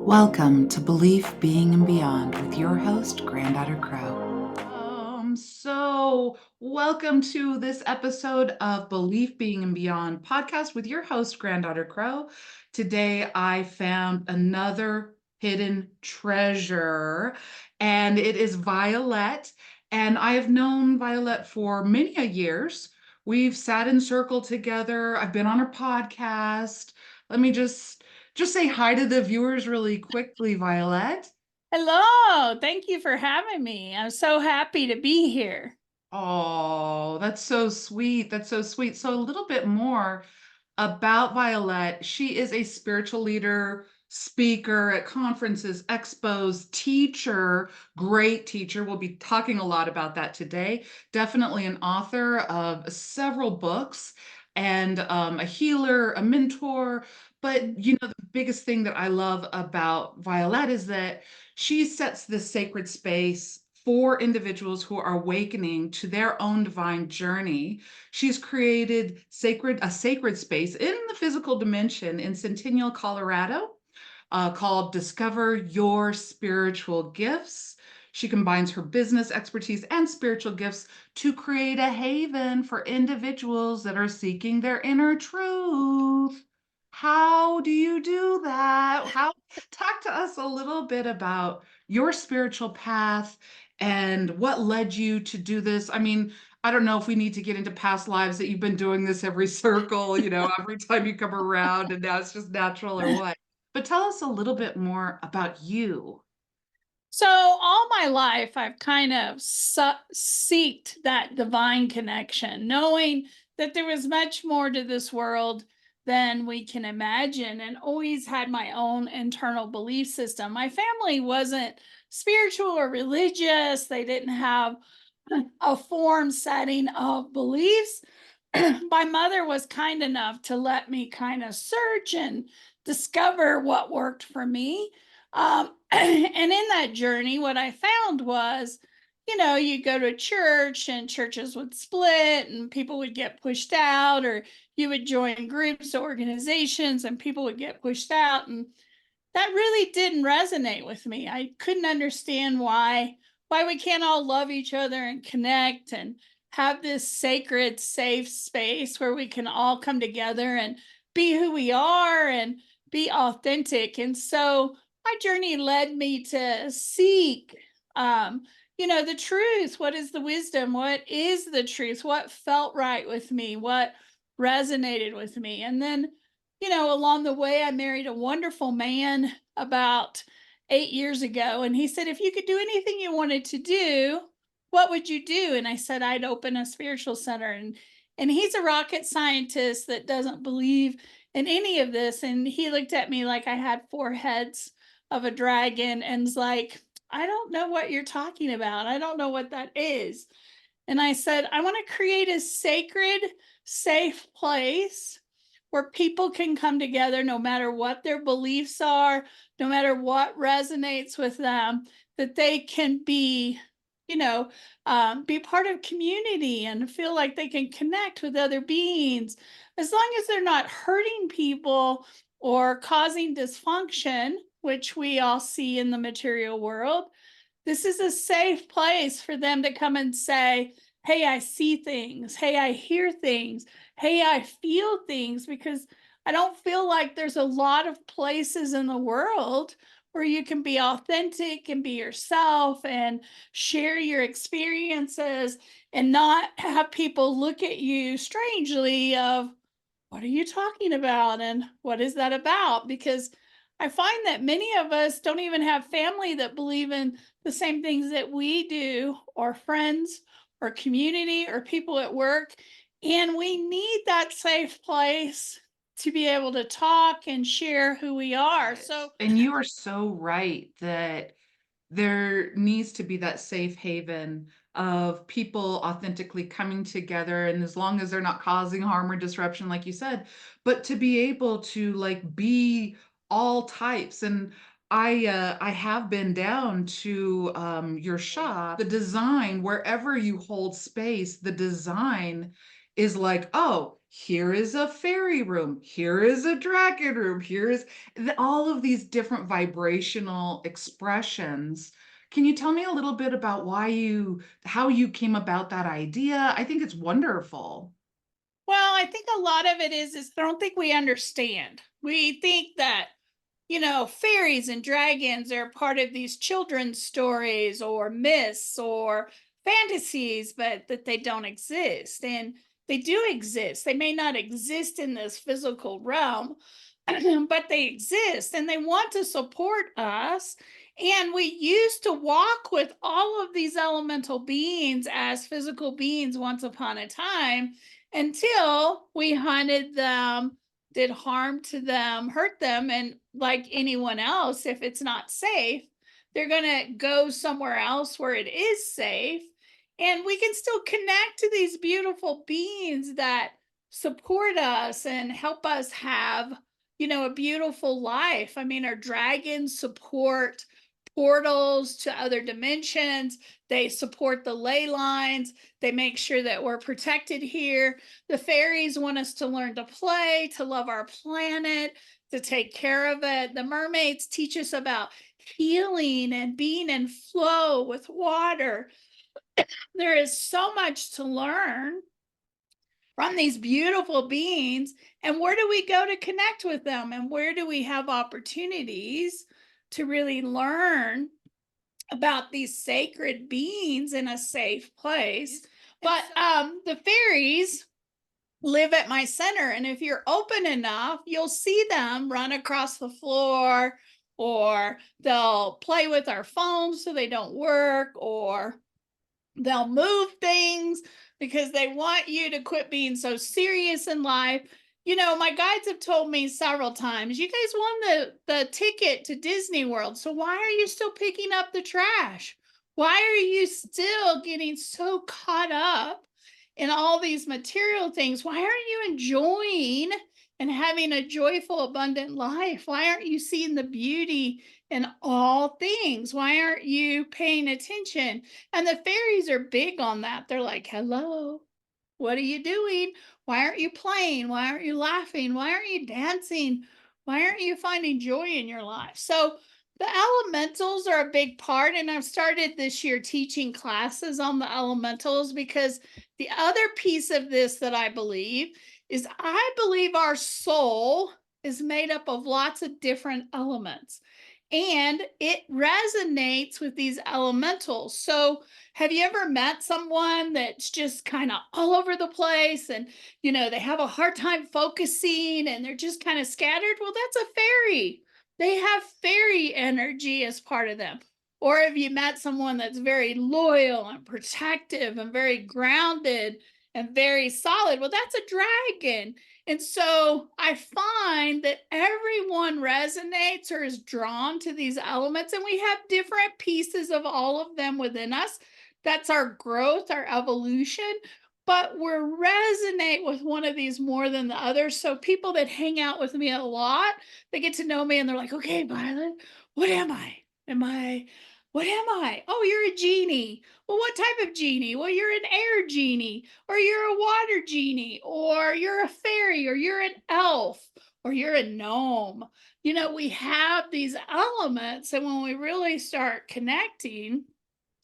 Welcome to Belief, Being, and Beyond with your host, Granddaughter Crow. Welcome to this episode of Belief, Being, and Beyond podcast with your host, Granddaughter Crow. Today, I found another hidden treasure, and it is Vialet. And I have known Vialet for many a years. We've sat in circle together. I've been on her podcast. Let me just say hi to the viewers really quickly, Vialet. Hello, thank you for having me. I'm so happy to be here. Oh, that's so sweet. That's so sweet. So, a little bit more about Vialet. She is a spiritual leader, speaker at conferences, expos, teacher, great teacher. We'll be talking a lot about that today. Definitely an author of several books and a healer, a mentor. But the biggest thing that I love about Vialet is that she sets this sacred space for individuals who are awakening to their own divine journey. She's created a sacred space in the physical dimension in Centennial, Colorado, called Discover Your Spiritual Gifts. She combines her business expertise and spiritual gifts to create a haven for individuals that are seeking their inner truth. How do you do that? Talk to us a little bit about your spiritual path and what led you to do this. I mean, I don't know if we need to get into past lives that you've been doing this every circle, every time you come around and now it's just natural or what. But tell us a little bit more about you. So, all my life, I've kind of seeked that divine connection, knowing that there was much more to this world than we can imagine, and always had my own internal belief system. My family wasn't spiritual or religious, they didn't have a form setting of beliefs. My mother was kind enough to let me kind of search and discover what worked for me. And in that journey, what I found was, you go to church and churches would split and people would get pushed out, or you would join groups or organizations and people would get pushed out. And that really didn't resonate with me. I couldn't understand why we can't all love each other and connect and have this sacred safe space where we can all come together and be who we are and be authentic. And so my journey led me to seek the truth. What is the wisdom? What is the truth? What felt right with me? What resonated with me? And then along the way, I married a wonderful man about 8 years ago. And he said, if you could do anything you wanted to do, what would you do? And I said, I'd open a spiritual center. And he's a rocket scientist that doesn't believe in any of this. And he looked at me like I had four heads of a dragon and's like, I don't know what you're talking about. I don't know what that is. And I said, I want to create a sacred, safe place where people can come together no matter what their beliefs are, no matter what resonates with them, that they can be part of community and feel like they can connect with other beings, as long as they're not hurting people or causing dysfunction, which we all see in the material world. This is a safe place for them to come and say, hey, I see things. Hey, I hear things. Hey, I feel things, because I don't feel like there's a lot of places in the world where you can be authentic and be yourself and share your experiences and not have people look at you strangely of, what are you talking about and what is that about? Because I find that many of us don't even have family that believe in the same things that we do, or friends, or community, or people at work. And we need that safe place to be able to talk and share who we are. Yes. So, And you are so right that there needs to be that safe haven of people authentically coming together, and as long as they're not causing harm or disruption, like you said, but to be able to like be all types. And I have been down to your shop. The design, wherever you hold space, the design is like, oh, here is a fairy room, here is a dragon room, here is all of these different vibrational expressions. Can you tell me a little bit about how you came about that idea? I think it's wonderful. Well, I think a lot of it is I don't think we understand. We think that, fairies and dragons are part of these children's stories or myths or fantasies, but that they don't exist. And they do exist. They may not exist in this physical realm, but they exist and they want to support us. And we used to walk with all of these elemental beings as physical beings once upon a time until we hunted them, did harm to them, hurt them. And like anyone else, if it's not safe, they're going to go somewhere else where it is safe. And we can still connect to these beautiful beings that support us and help us have, a beautiful life. I mean, our dragons support portals to other dimensions. They support the ley lines. They make sure that we're protected here. The fairies want us to learn to play, to love our planet, to take care of it. The mermaids teach us about healing and being in flow with water. There is so much to learn from these beautiful beings. And where do we go to connect with them? And where do we have opportunities to really learn about these sacred beings in a safe place? But the fairies live at my center. And if you're open enough, you'll see them run across the floor, or they'll play with our phones so they don't work, or they'll move things because they want you to quit being so serious in life. My guides have told me several times, you guys won the ticket to Disney World. So why are you still picking up the trash? Why are you still getting so caught up in all these material things? Why aren't you enjoying and having a joyful, abundant life? Why aren't you seeing the beauty in all things? Why aren't you paying attention? And the fairies are big on that. They're like, hello, what are you doing? Why aren't you playing? Why aren't you laughing? Why aren't you dancing? Why aren't you finding joy in your life? So the elementals are a big part. And I've started this year teaching classes on the elementals, because the other piece of this that I believe our soul is made up of lots of different elements, and it resonates with these elementals. So, have you ever met someone that's just kind of all over the place, and they have a hard time focusing and they're just kind of scattered? Well, that's a fairy. They have fairy energy as part of them. Or have you met someone that's very loyal and protective and very grounded and very solid? Well, that's a dragon. And so I find that everyone resonates or is drawn to these elements, and we have different pieces of all of them within us. That's our growth, our evolution. But we resonate with one of these more than the others. So people that hang out with me a lot, they get to know me and they're like, okay, Violet, what am I? What am I? Oh, you're a genie. Well, what type of genie? Well, you're an air genie, or you're a water genie, or you're a fairy, or you're an elf, or you're a gnome. We have these elements, and when we really start connecting,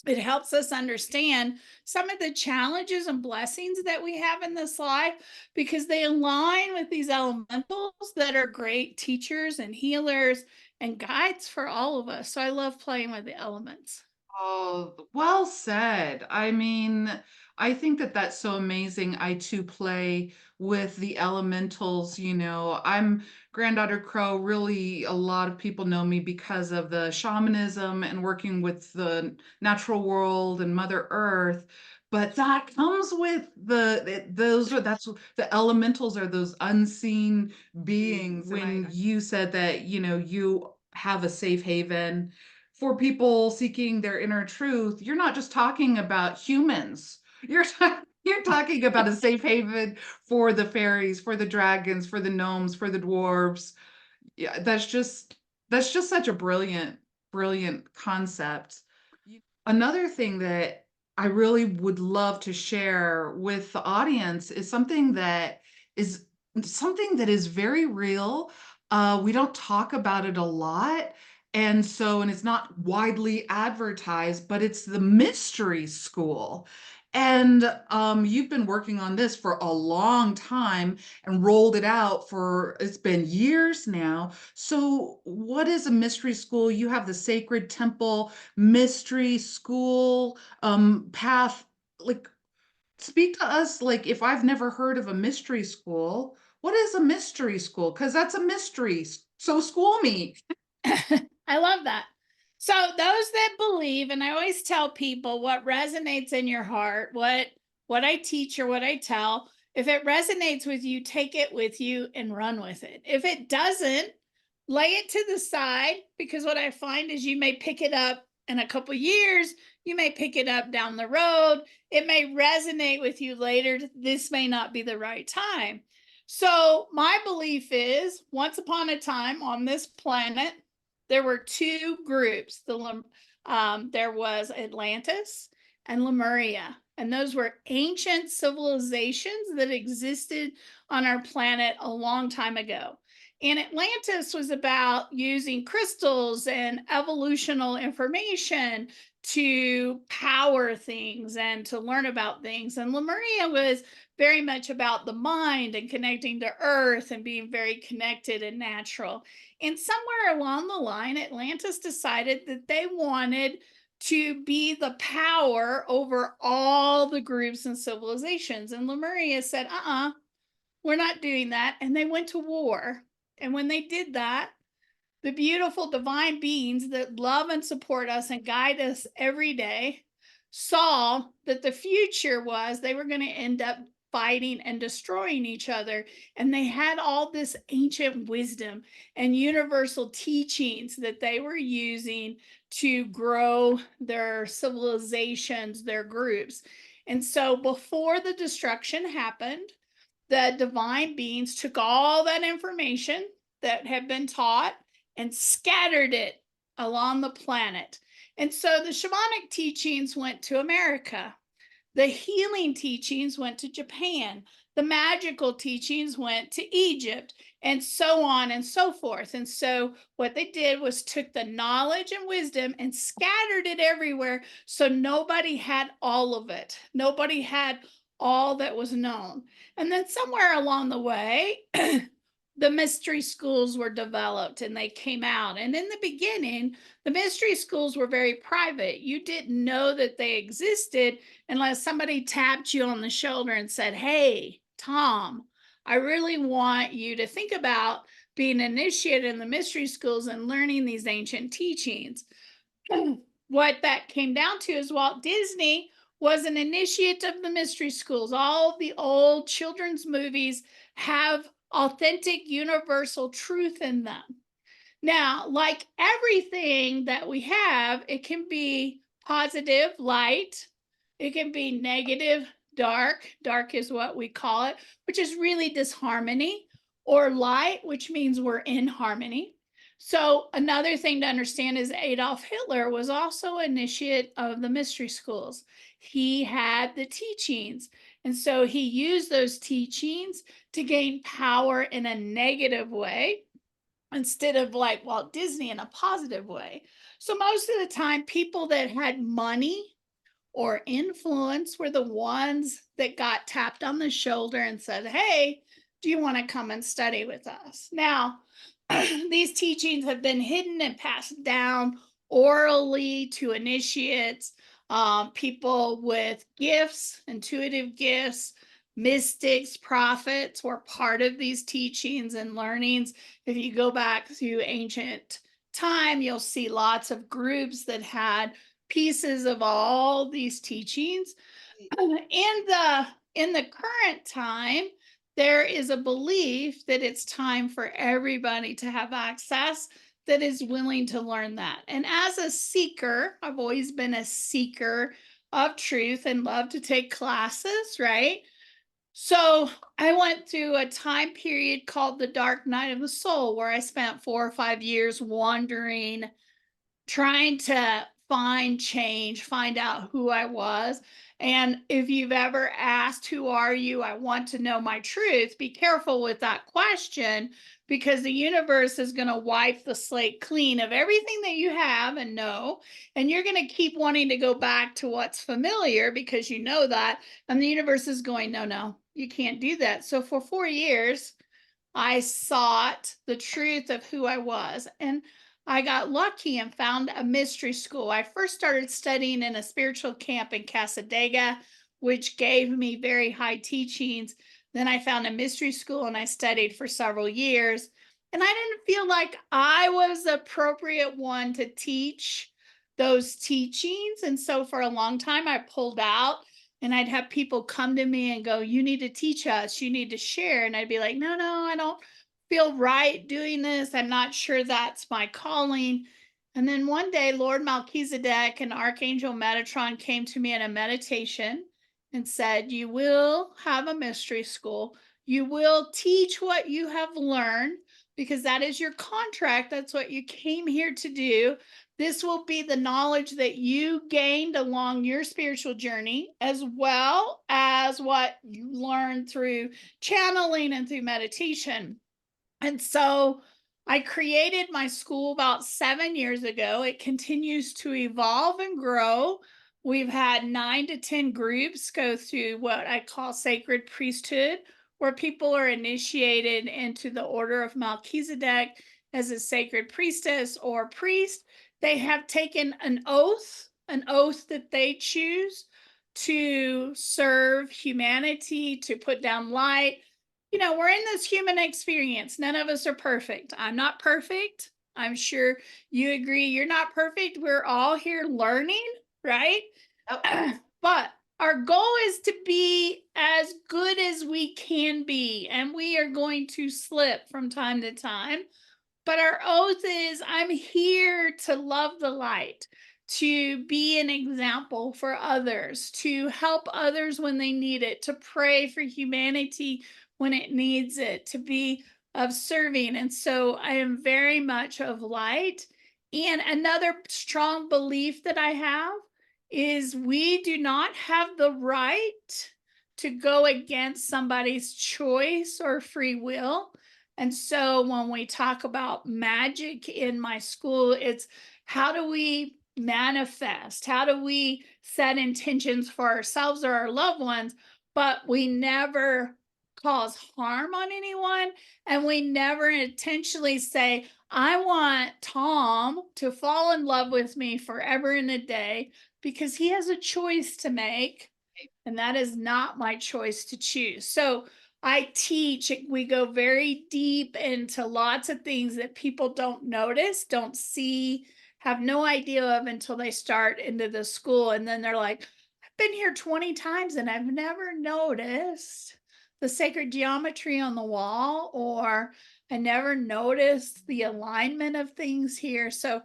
it helps us understand some of the challenges and blessings that we have in this life, because they align with these elementals that are great teachers and healers and guides for all of us. So I love playing with the elements. Oh, well said. I mean, I think that that's so amazing. I too play with the elementals. I'm Granddaughter Crow. Really, a lot of people know me because of the shamanism and working with the natural world and Mother Earth. But that comes with that's the elementals are those unseen beings. When you said that, you have a safe haven for people seeking their inner truth, you're not just talking about humans. You're talking about a safe haven for the fairies, for the dragons, for the gnomes, for the dwarves. Yeah, that's just such a brilliant concept. Another thing that I really would love to share with the audience is something that is something that is very real. We don't talk about it a lot. And it's not widely advertised, but it's the mystery school. And you've been working on this for a long time and rolled it out for, it's been years now. So, what is a mystery school? You have the Sacred Temple Mystery School path. Like, speak to us, like, if I've never heard of a mystery school, what is a mystery school? Because that's a mystery. So school me. I love that. So those that believe, and I always tell people what resonates in your heart, what I teach or what I tell, if it resonates with you, take it with you and run with it. If it doesn't, lay it to the side, because what I find is you may pick it up in a couple years, you may pick it up down the road, it may resonate with you later. This may not be the right time. So my belief is once upon a time on this planet, there were two groups. There was Atlantis and Lemuria, and those were ancient civilizations that existed on our planet a long time ago. And Atlantis was about using crystals and evolutional information to power things and to learn about things. And Lemuria was very much about the mind and connecting to earth and being very connected and natural. And somewhere along the line, Atlantis decided that they wanted to be the power over all the groups and civilizations. And Lemuria said, we're not doing that. And they went to war. And when they did that, the beautiful divine beings that love and support us and guide us every day saw that the future was they were going to end up fighting and destroying each other. And they had all this ancient wisdom and universal teachings that they were using to grow their civilizations, their groups. And so before the destruction happened, the divine beings took all that information that had been taught and scattered it along the planet. And so the shamanic teachings went to America. The healing teachings went to Japan. The magical teachings went to Egypt, and so on and so forth. And so what they did was took the knowledge and wisdom and scattered it everywhere. So nobody had all of it. Nobody had all that was known. And then somewhere along the way, the mystery schools were developed and they came out. And in the beginning, the mystery schools were very private. You didn't know that they existed unless somebody tapped you on the shoulder and said, "Hey, Tom, I really want you to think about being initiated in the mystery schools and learning these ancient teachings." What that came down to is Walt Disney was an initiate of the mystery schools. All the old children's movies have authentic universal truth in them. Now, like everything that we have, it can be positive, light, it can be negative, dark. Dark is what we call it, which is really disharmony, or light, which means we're in harmony. So another thing to understand is Adolf Hitler was also initiate of the mystery schools. He had the teachings, and so he used those teachings to gain power in a negative way instead of like Walt Disney in a positive way. So most of the time, people that had money or influence were the ones that got tapped on the shoulder and said, "Hey, do you want to come and study with us?" Now, these teachings have been hidden and passed down orally to initiates, people with gifts, intuitive gifts, mystics, prophets were part of these teachings and learnings. If you go back to ancient time, you'll see lots of groups that had pieces of all these teachings. In the current time, there is a belief that it's time for everybody to have access that is willing to learn that. And as a seeker, I've always been a seeker of truth and love to take classes, right? So I went through a time period called the Dark Night of the Soul, where I spent 4 or 5 years wandering, trying to find change, find out who I was. And if you've ever asked, "Who are you? I want to know my truth," be careful with that question because the universe is going to wipe the slate clean of everything that you have and know. And you're going to keep wanting to go back to what's familiar because you know that. And the universe is going, "No, no, you can't do that." So for 4 years, I sought the truth of who I was. And I got lucky and found a mystery school. I first started studying in a spiritual camp in Casadega, which gave me very high teachings. Then I found a mystery school and I studied for several years. And I didn't feel like I was the appropriate one to teach those teachings. And so for a long time, I pulled out and I'd have people come to me and go, "You need to teach us, you need to share." And I'd be like, "No, no, I don't feel right doing this. I'm not sure that's my calling." And then one day, Lord Melchizedek and Archangel Metatron came to me in a meditation and said, "You will have a mystery school. You will teach what you have learned because that is your contract. That's what you came here to do. This will be the knowledge that you gained along your spiritual journey, as well as what you learned through channeling and through meditation." And so I created my school about 7 years ago. It continues to evolve and grow. We've had 9 to 10 groups go through what I call sacred priesthood, where people are initiated into the order of Melchizedek as a sacred priestess or priest. They have taken an oath that they choose to serve humanity, to put down light. We're in this human experience. None of us are perfect. I'm not perfect. I'm sure you agree you're not perfect. We're all here learning, right? Oh, But our goal is to be as good as we can be, and we are going to slip from time to time. But our oath is, "I'm here to love the light, to be an example for others, to help others when they need it, to pray for humanity when it needs it, to be of serving." And so I am very much of light. And another strong belief that I have is we do not have the right to go against somebody's choice or free will. And so when we talk about magic in my school, it's how do we manifest? How do we set intentions for ourselves or our loved ones, but we never cause harm on anyone? And we never intentionally say, "I want Tom to fall in love with me forever and a day," because he has a choice to make and that is not my choice to choose. So I teach, we go very deep into lots of things that people don't notice, don't see, have no idea of until they start into the school. And then they're like, "I've been here 20 times and I've never noticed the sacred geometry on the wall, or I never noticed the alignment of things here." So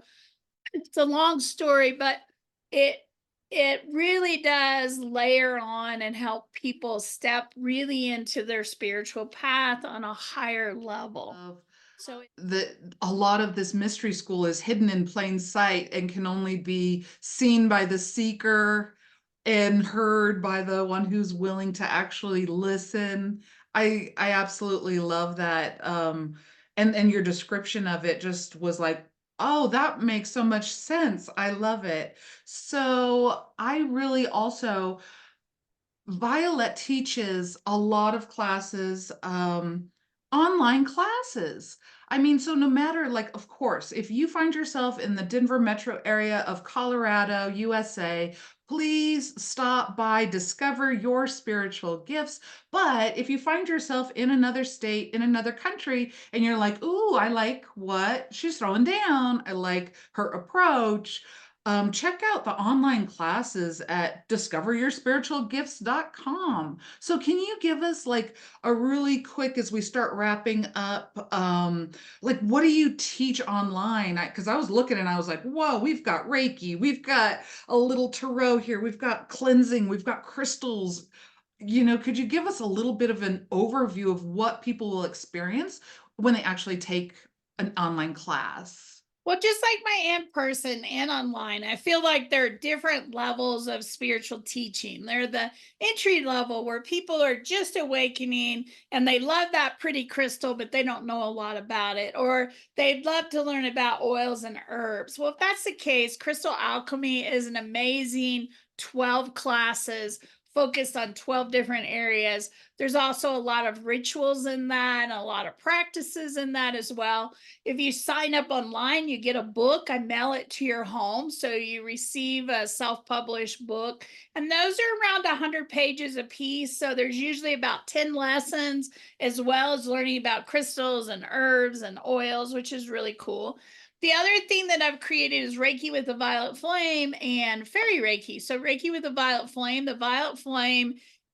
it's a long story, but it it really does layer on and help people step really into their spiritual path on a higher level. love So that a lot of this mystery school is hidden in plain sight and can only be seen by the seeker and heard by the one who's willing to actually listen. I absolutely love that. And your description of it just was like, oh, that makes so much sense. I love it. So I really also Violet teaches a lot of classes, online classes. I mean, so no matter, like, of course, if you find yourself in the Denver metro area of Colorado, USA, please stop by, discover your spiritual gifts. But if you find yourself in another state, in another country, and you're like, ooh, I like what she's throwing down, I like her approach, check out the online classes at discoveryourspiritualgifts.com. So can you give us like a really quick, as we start wrapping up, like what do you teach online? Because I was looking and I was like, whoa, we've got Reiki, we've got a little tarot here, we've got cleansing, we've got crystals. Could you give us a little bit of an overview of what people will experience when they actually take an online class? Well, just like my in person and online, I feel like there are different levels of spiritual teaching. They're the entry level where people are just awakening and they love that pretty crystal, but they don't know a lot about it, or they'd love to learn about oils and herbs. Well, if that's the case, Crystal Alchemy is an amazing 12 classes focused on 12 different areas. There's also a lot of rituals in that, and a lot of practices in that as well. If you sign up online, you get a book. I mail it to your home. So you receive a self published book. And those are around 100 pages a piece. So there's usually about 10 lessons, as well as learning about crystals and herbs and oils, which is really cool. The other thing that I've created is Reiki with the Violet Flame and Fairy Reiki. So, Reiki with the Violet Flame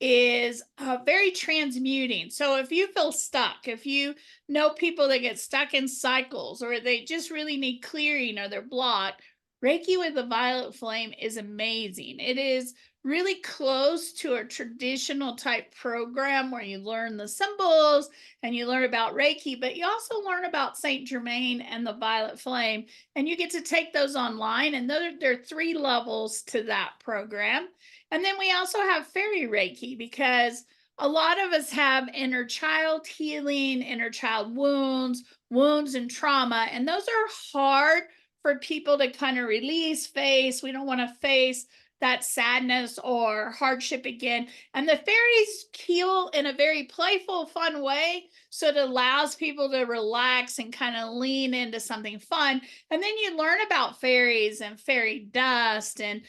is very transmuting. So, if you feel stuck, if you know people that get stuck in cycles or they just really need clearing or they're blocked, Reiki with the Violet Flame is amazing. It is really close to a traditional type program where you learn the symbols and you learn about Reiki, but you also learn about Saint Germain and the Violet Flame. And you get to take those online. And there are 3 levels to that program. And then we also have Fairy Reiki, because a lot of us have inner child healing, inner child wounds, wounds and trauma. And those are hard for people to kind of release, face. We don't want to face that sadness or hardship again. And the fairies heal in a very playful, fun way. So it allows people to relax and kind of lean into something fun. And then you learn about fairies and fairy dust and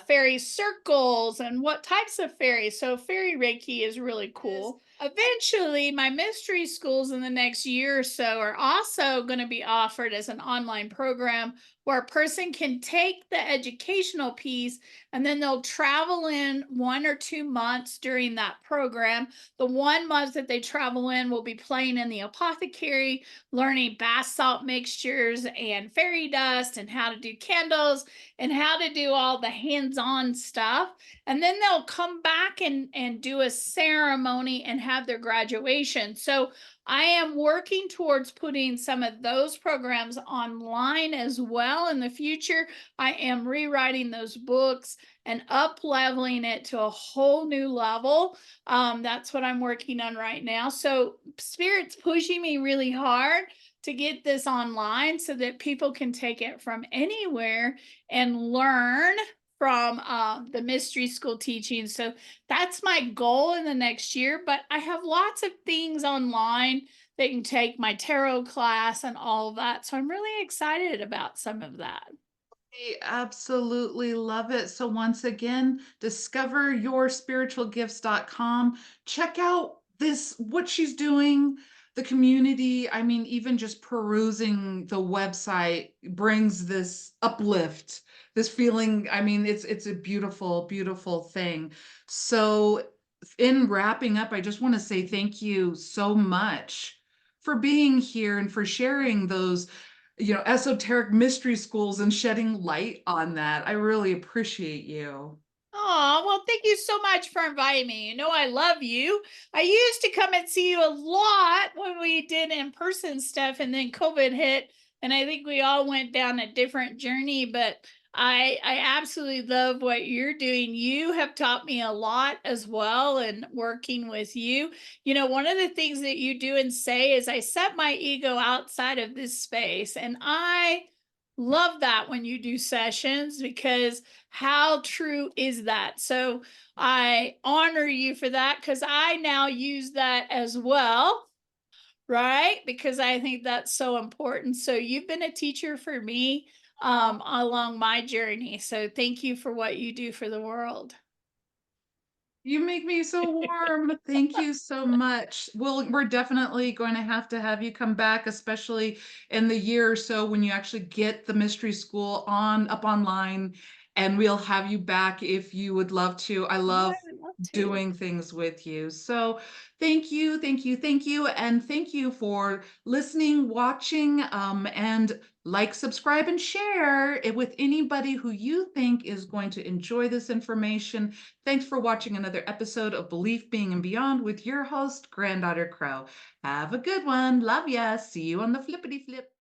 fairy circles and what types of fairies. So fairy Reiki is really cool. Eventually, my mystery schools in the next year or so are also going to be offered as an online program where a person can take the educational piece and then they'll travel in 1 or 2 months during that program. The 1 month that they travel in will be playing in the apothecary, learning bath salt mixtures and fairy dust and how to do candles and how to do all the hands-on stuff. And then they'll come back and do a ceremony and have their graduation. So I am working towards putting some of those programs online as well in the future. I am rewriting those books and up leveling it to a whole new level. That's what I'm working on right now. So Spirit's pushing me really hard to get this online so that people can take it from anywhere and learn from the mystery school teaching. So that's my goal in the next year. But I have lots of things online that you can take, my tarot class and all of that. So I'm really excited about some of that. I absolutely love it. So once again, discoveryourspiritualgifts.com. Check out this what she's doing, the community. I mean, even just perusing the website brings this uplift, this feeling. I mean, it's a beautiful, beautiful thing. So in wrapping up, I just want to say thank you so much for being here and for sharing those esoteric mystery schools and shedding light on that. I really appreciate you. Oh, well, thank you so much for inviting me. You know, I love you. I used to come and see you a lot when we did in person stuff, and then COVID hit, and I think we all went down a different journey. But I absolutely love what you're doing. You have taught me a lot as well, and working with you. You know, one of the things that you do and say is I set my ego outside of this space, and I love that when you do sessions, because how true is that? So I honor you for that, because I now use that as well, right? Because I think that's so important. So you've been a teacher for me along my journey. So thank you for what you do for the world. You make me so warm. Thank you so much. Well, we're definitely going to have you come back, especially in the year or so when you actually get the mystery school on up online, and we'll have you back if you would love to. I Oh, love I would love to. doing things with you. So thank you, thank you, thank you, and thank you for listening, watching, and like, subscribe, and share it with anybody who you think is going to enjoy this information. Thanks for watching another episode of Belief, Being, and Beyond with your host, Granddaughter Crow. Have a good one. Love ya. See you on the flippity flip.